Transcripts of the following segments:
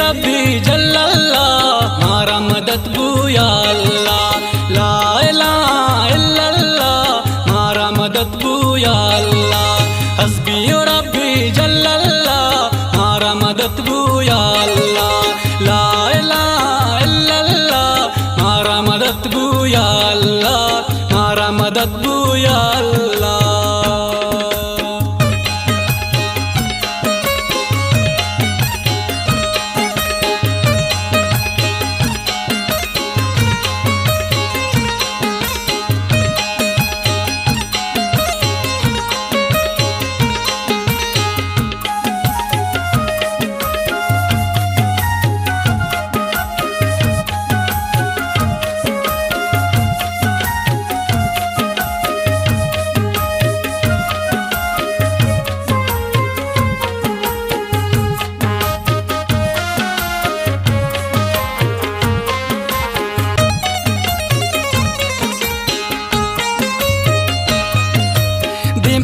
रब्बी जल्लल्लाह मारा मदद बू या अल्लाह। ला इलाहा इल्लल्लाह मारा मदद बू या अल्लाह। हस्बी रब्बी जल्लल्लाह मारा मदद बू या अल्लाह। ला इलाहा इल्लल्लाह मारा मदद बू या अल्लाह, मारा मदद बू या अल्लाह।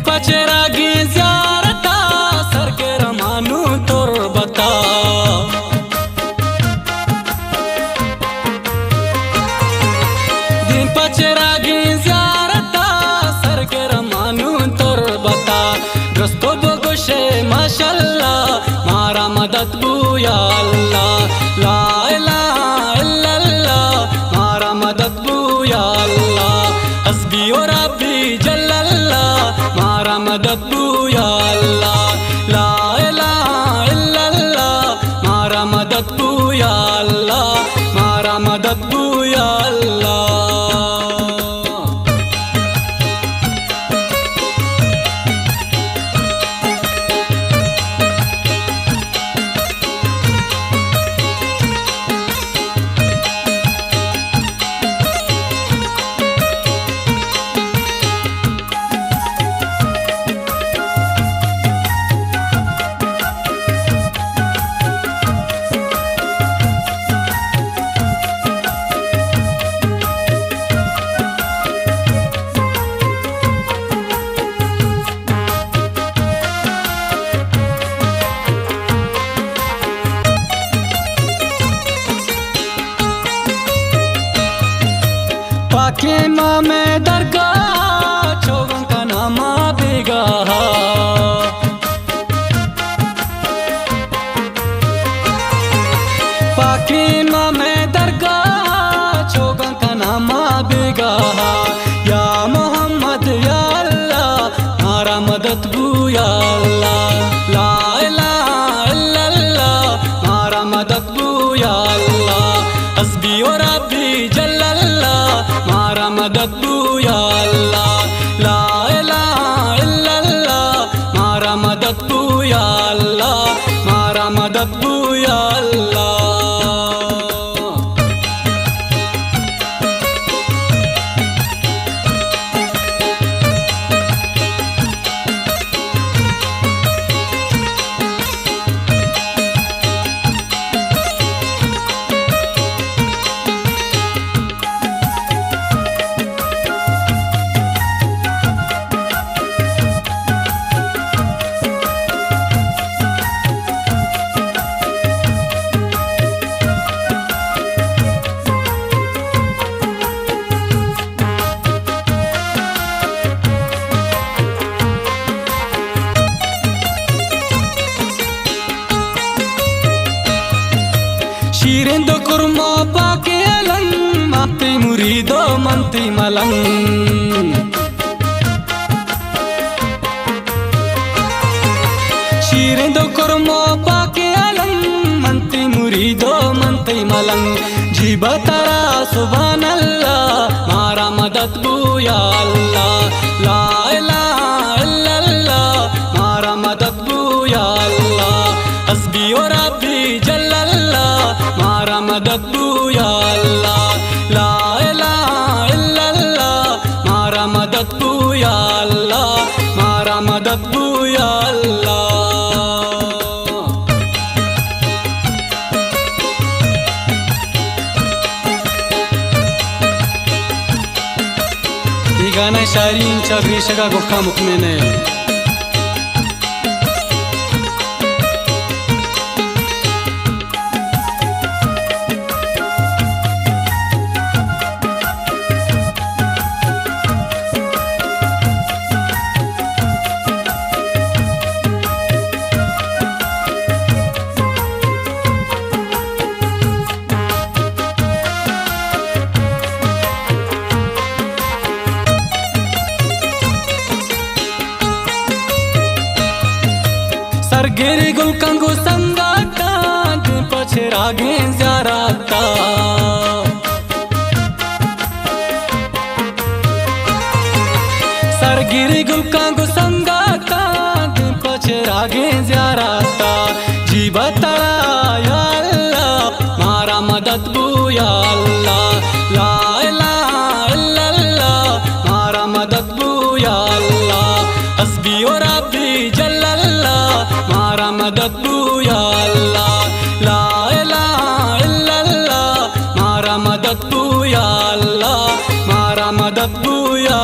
पचरागी ज़ियारता सरके रमानू तुरबता। दिन पचरागी ज़ियारता सरके रमानू तुरबता। दोस्तों बगोशे माशाल्लाह मारा मदद बू या अल्लाह। ला इलाहा इल्लल्लाह मारा मदद बू या अल्लाह। हस्बी रब्बी जल्लल्लाह मारा मदद बू या अल्लाह। ला इलाहा इल्लल्लाह मारा मदद बू या अल्लाह, मारा मदद बू या अल्लाह। पाके माँ में दरगाह चौगन का नामा बेगाह। पाके माँ में दरगाह चौगन का नामा बेगाह। या मोहम्मद या अल्लाह मारा मदद बू या अल्लाह। ला इलाहा इल्लल्लाह मारा मदद बू या अल्लाह। हस्बी रब्बी जल्लल्लाह मारा मदद बू या अल्लाह। ला इलाहा इल्लल्लाह मारा मदद बू या अल्लाह, मारा मदद बू या अल्लाह। शीरिंदो कुर्मो पाके अलंग माते मुरीदो मंती मलंग। शीरिंदो कुर्मो पाके अलंग मंती मुरीदो मंती मलंग। जीबा तारा सुभान अल्लाह मारा मदद बू या अल्लाह। ला इलाहा इल्लल्लाह मारा मदद बू या अल्लाह। हस्बी रब्बी जल्लल्लाह मारा मदद बू या अल्लाह। ला इलाहा इल्लल्लाह मारा मदद बू या अल्लाह, मारा मदद बू या अल्लाह। ये गाना शायरी इंचा ग्रीशगा गोखा मुकमेने। सरगिरी गुलकंगो संगाता दिन पछे रागे ज़्याराता सरगिरी गुलकंगो संगाता दिन पछे रागे ज़्याराता जी बताया या अल्लाह मारा मदद बुया अल्लाह ला इलाहा इल्लल्लाह मारा मदद बुया अल्लाह हस्बी और रब्बी जल्लल्लाह मारा मदद